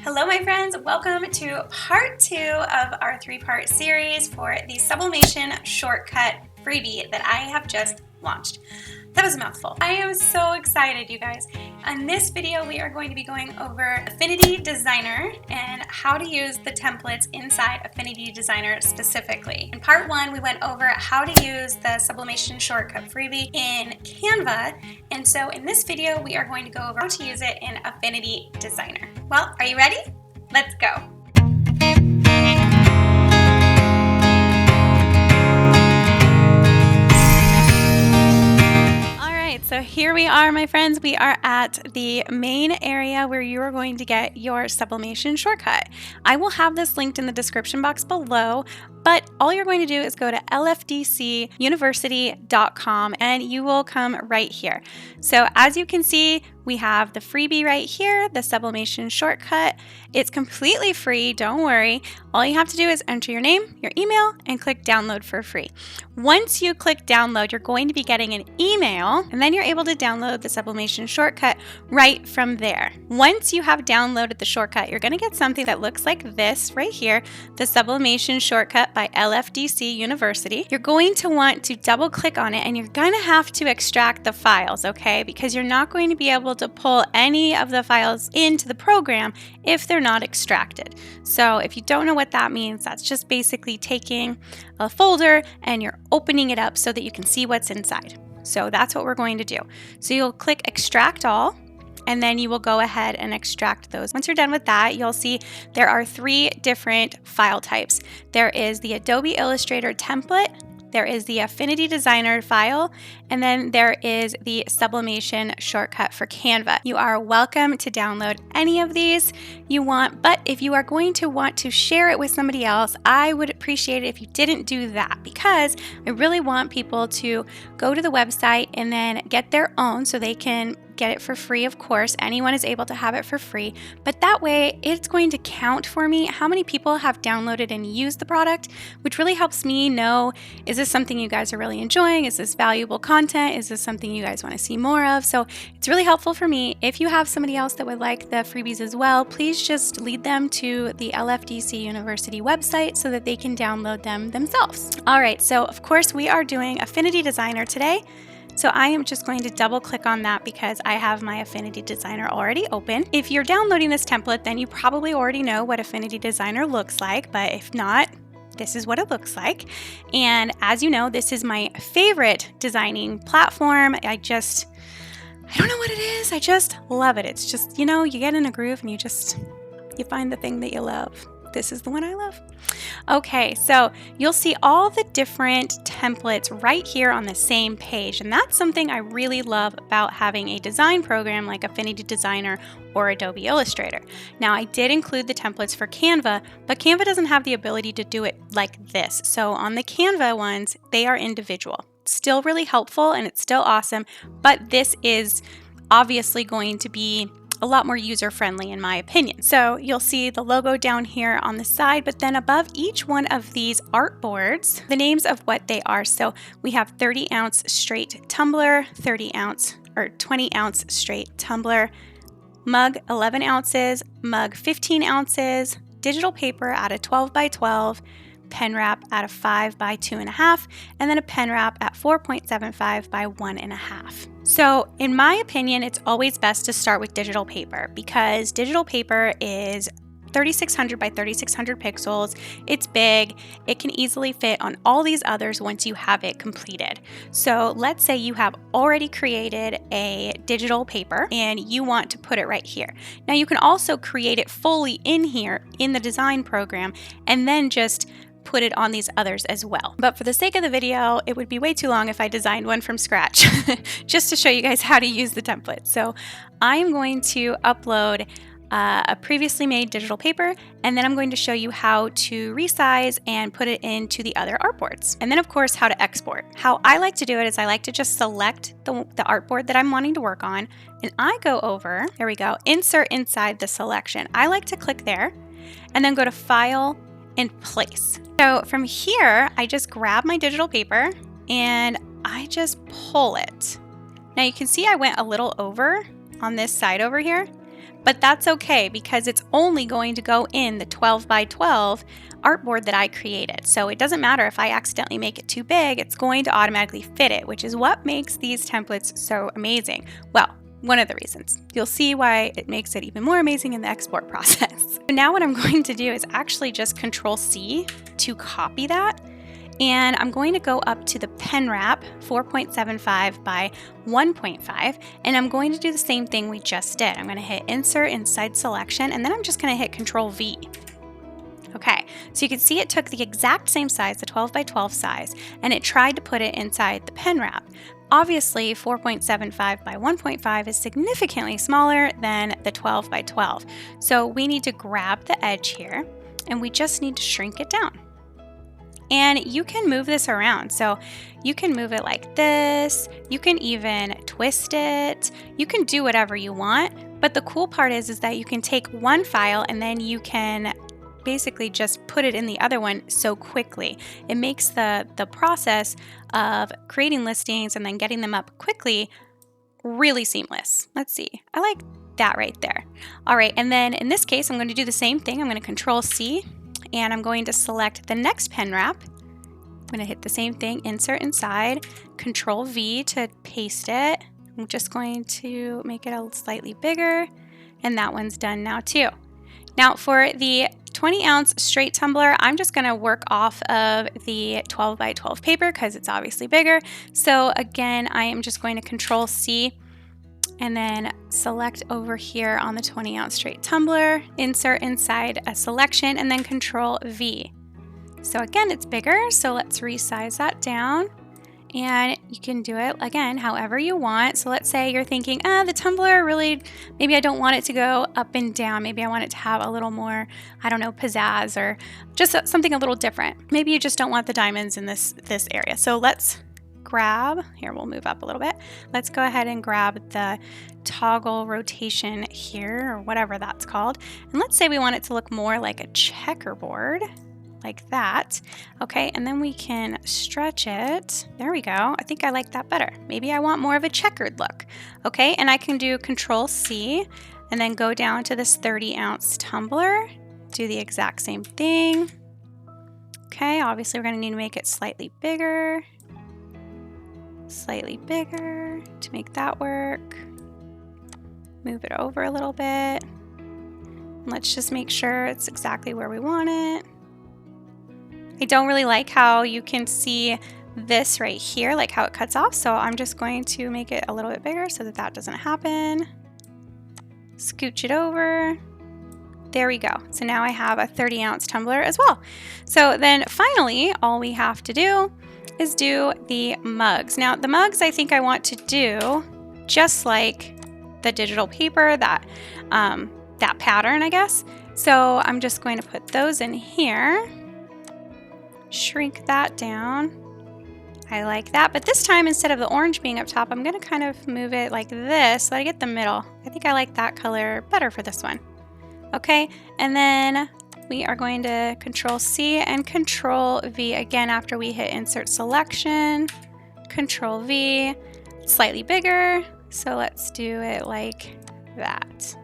Hello my friends, welcome to part 2 of our 3-part series for the Sublimation Shortcut freebie that I have just launched. That was a mouthful. I am so excited, you guys. In this video, we are going to be going over Affinity Designer and how to use the templates inside Affinity Designer specifically. In part 1, we went over how to use the Sublimation Shortcut freebie in Canva. And so in this video, we are going to go over how to use it in Affinity Designer. Well, are you ready? Let's go. So here we are, my friends. We are at the main area where you are going to get your sublimation shortcut. I will have this linked in the description box below, but all you're going to do is go to lfdcuniversity.com and you will come right here. So as you can see, we have the freebie right here, the sublimation shortcut. It's completely free, don't worry. All you have to do is enter your name, your email, and click download for free. Once you click download, you're going to be getting an email, and then you're able to download the sublimation shortcut right from there. Once you have downloaded the shortcut, you're going to get something that looks like this right here, the Sublimation Shortcut by LFDC University. You're going to want to double click on it, and you're going to have to extract the files, okay? Because you're not going to be able to pull any of the files into the program if they're not extracted. So if you don't know what that means, that's just basically taking a folder and you're opening it up so that you can see what's inside. So that's what we're going to do. So you'll click extract all, and then you will go ahead and extract those. Once you're done with that, you'll see there are 3 different file types. There is the Adobe Illustrator template, there is the Affinity Designer file, and then there is the Sublimation Shortcut for Canva. You are welcome to download any of these you want, but if you are going to want to share it with somebody else, I would appreciate it if you didn't do that, because I really want people to go to the website and then get their own so they can get it for free. Of course, anyone is able to have it for free, but that way it's going to count for me how many people have downloaded and used the product, which really helps me know, is this something you guys are really enjoying? Is this valuable content? Is this something you guys want to see more of? So it's really helpful for me. If you have somebody else that would like the freebies as well, please just lead them to the LFDC University website so that they can download them themselves. All right, so of course we are doing Affinity Designer today. So I am just going to double click on that because I have my Affinity Designer already open. If you're downloading this template, then you probably already know what Affinity Designer looks like, but if not, this is what it looks like. And as you know, this is my favorite designing platform. I don't know what it is. I just love it. It's just, you know, you get in a groove and you find the thing that you love. This is the one I love. Okay, so you'll see all the different templates right here on the same page, and that's something I really love about having a design program like Affinity Designer or Adobe Illustrator. Now, I did include the templates for Canva, but Canva doesn't have the ability to do it like this. So on the Canva ones, they are individual. It's still really helpful and it's still awesome, but this is obviously going to be a lot more user-friendly in my opinion. So you'll see the logo down here on the side, but then above each one of these artboards, the names of what they are. So we have 30-ounce straight tumbler, 30-ounce or 20-ounce straight tumbler, mug 11 ounces, mug 15 ounces, digital paper at a 12 by 12, pen wrap at a 5 by 2.5, and then a pen wrap at 4.75 by 1.5. So in my opinion, it's always best to start with digital paper because digital paper is 3600 by 3600 pixels. It's big. It can easily fit on all these others once you have it completed. So let's say you have already created a digital paper and you want to put it right here. Now you can also create it fully in here in the design program and then just put it on these others as well. But for the sake of the video, it would be way too long if I designed one from scratch just to show you guys how to use the template. So I'm going to upload a previously made digital paper, and then I'm going to show you how to resize and put it into the other artboards. And then of course, how to export. How I like to do it is I like to just select the artboard that I'm wanting to work on, and I go over, there we go, insert inside the selection. I like to click there and then go to File and Place. So from here, I just grab my digital paper and I just pull it. Now you can see I went a little over on this side over here, but that's okay because it's only going to go in the 12 by 12 artboard that I created. So it doesn't matter if I accidentally make it too big, it's going to automatically fit it, which is what makes these templates so amazing. Well, one of the reasons. You'll see why it makes it even more amazing in the export process. So now what I'm going to do is actually just Control C to copy that. And I'm going to go up to the pen wrap 4.75 by 1.5, and I'm going to do the same thing we just did. I'm going to hit Insert Inside Selection, and then I'm just going to hit Control V. Okay, so you can see it took the exact same size, the 12 by 12 size, and it tried to put it inside the pen wrap. Obviously, 4.75 by 1.5 is significantly smaller than the 12 by 12. So we need to grab the edge here, and we just need to shrink it down. And you can move this around. So you can move it like this. You can even twist it. You can do whatever you want. But the cool part is that you can take one file and then you can basically just put it in the other one so quickly. It makes the process of creating listings and then getting them up quickly really seamless. Let's see. I like that right there. All right, and then in this case, I'm going to do the same thing. I'm going to Control C, and I'm going to select the next pen wrap. I'm going to hit the same thing, Insert Inside, Control V to paste it. I'm just going to make it a slightly bigger, and that one's done now too. Now for the 20-ounce straight tumbler, I'm just going to work off of the 12 by 12 paper because it's obviously bigger. So again, I am just going to Control C and then select over here on the 20-ounce straight tumbler, insert inside a selection, and then Control V. So again, it's bigger, so let's resize that down. And you can do it again however you want. So let's say you're thinking, the tumbler really, maybe I don't want it to go up and down. Maybe I want it to have a little more, I don't know, pizzazz or just something a little different. Maybe you just don't want the diamonds in this area. So let's grab, here we'll move up a little bit. Let's go ahead and grab the toggle rotation here or whatever that's called. And let's say we want it to look more like a checkerboard. Like that. Okay, and then we can stretch it. There we go. I think I like that better. Maybe I want more of a checkered look. Okay, and I can do Control C and then go down to this 30-ounce tumbler. Do the exact same thing. Okay, obviously we're going to need to make it slightly bigger to make that work. Move it over a little bit. Let's just make sure it's exactly where we want it. I don't really like how you can see this right here, like how it cuts off. So I'm just going to make it a little bit bigger so that that doesn't happen. Scooch it over. There we go. So now I have a 30-ounce tumbler as well. So then finally, all we have to do is do the mugs. Now the mugs I think I want to do just like the digital paper, that pattern, I guess. So I'm just going to put those in here. Shrink that down. I like that, but this time instead of the orange being up top, I'm going to kind of move it like this so that I get the middle. I think I like that color better for this one. Okay, and then we are going to Control C and Control V again after we hit Insert Selection. Control V, slightly bigger, so let's do it like that.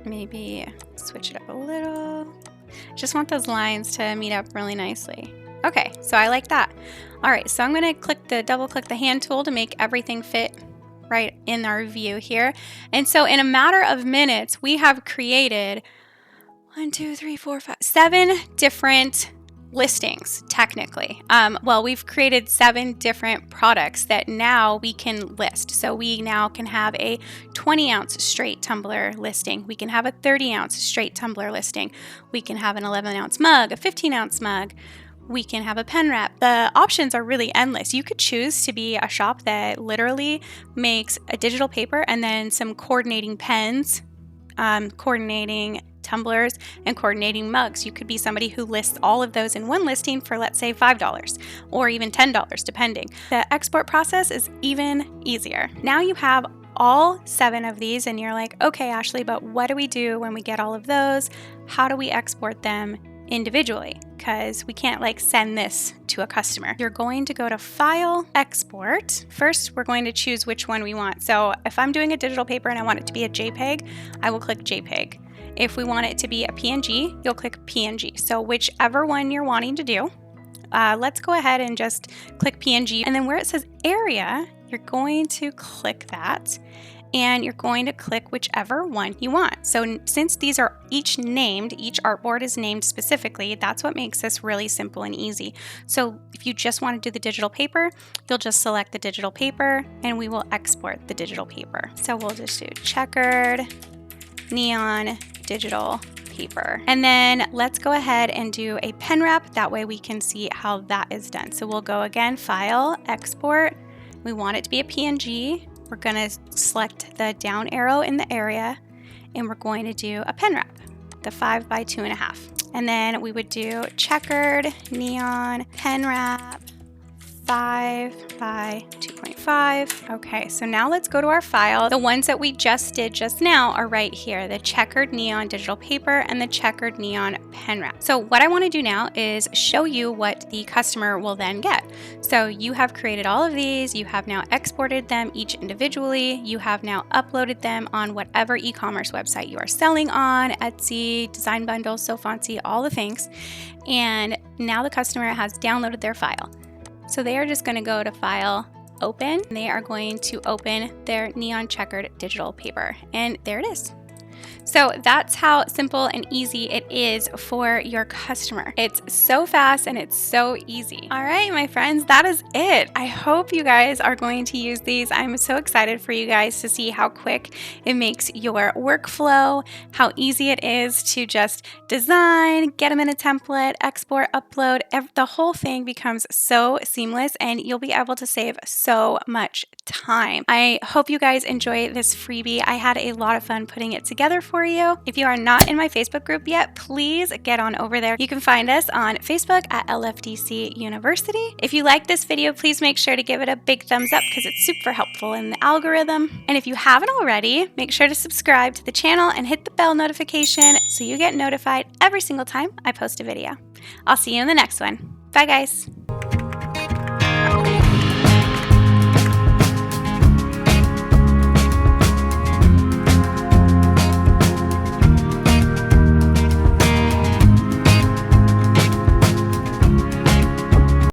Maybe switch it up a little. Just want those lines to meet up really nicely. Okay, so I like that. All right, so I'm going to double click the hand tool to make everything fit right in our view here. And so in a matter of minutes, we have created 7 different listings, technically. Well, we've created 7 different products that now we can list. So we now can have a 20-ounce straight tumbler listing. We can have a 30-ounce straight tumbler listing. We can have an 11-ounce mug, a 15-ounce mug. We can have a pen wrap. The options are really endless. You could choose to be a shop that literally makes a digital paper and then some coordinating pens, coordinating tumblers, and coordinating mugs. You could be somebody who lists all of those in one listing for, let's say, $5 or even $10, depending. The export process is even easier. Now you have all 7 of these and you're like, okay, Ashley, but what do we do when we get all of those? How do we export them individually? because we can't like send this to a customer. You're going to go to File, Export. First, we're going to choose which one we want. So if I'm doing a digital paper and I want it to be a JPEG, I will click JPEG. If we want it to be a PNG, you'll click PNG. So whichever one you're wanting to do, let's go ahead and just click PNG. And then where it says area, you're going to click that and you're going to click whichever one you want. So since these are each named, each artboard is named specifically, that's what makes this really simple and easy. So if you just want to do the digital paper, you'll just select the digital paper and we will export the digital paper. So we'll just do checkered, neon, digital paper. And then let's go ahead and do a pen wrap. That way we can see how that is done. So we'll go again, File, Export. We want it to be a PNG. We're going to select the down arrow in the area and we're going to do a pen wrap, the 5 by 2.5. And then we would do checkered, neon, pen wrap, 5 by 2.5. Okay, so now let's go to our file. The ones that we just did just now are right here, the checkered neon digital paper and the checkered neon pen wrap. So what I want to do now is show you what the customer will then get. So you have created all of these, you have now exported them each individually, you have now uploaded them on whatever e-commerce website you are selling on, Etsy, Design Bundles, So Fancy, all the things. And now the customer has downloaded their file. So they are just going to go to File, Open. And they are going to open their neon checkered digital paper. And there it is. So that's how simple and easy it is for your customer. It's so fast and it's so easy. All right, my friends, that is it. I hope you guys are going to use these. I'm so excited for you guys to see how quick it makes your workflow, how easy it is to just design, get them in a template, export, upload. The whole thing becomes so seamless and you'll be able to save so much time. I hope you guys enjoy this freebie. I had a lot of fun putting it together for you. If you are not in my Facebook group yet, please get on over there. You can find us on Facebook at LFDC University. If you like this video, please make sure to give it a big thumbs up because it's super helpful in the algorithm. And if you haven't already, make sure to subscribe to the channel and hit the bell notification so you get notified every single time I post a video. I'll see you in the next one. Bye, guys.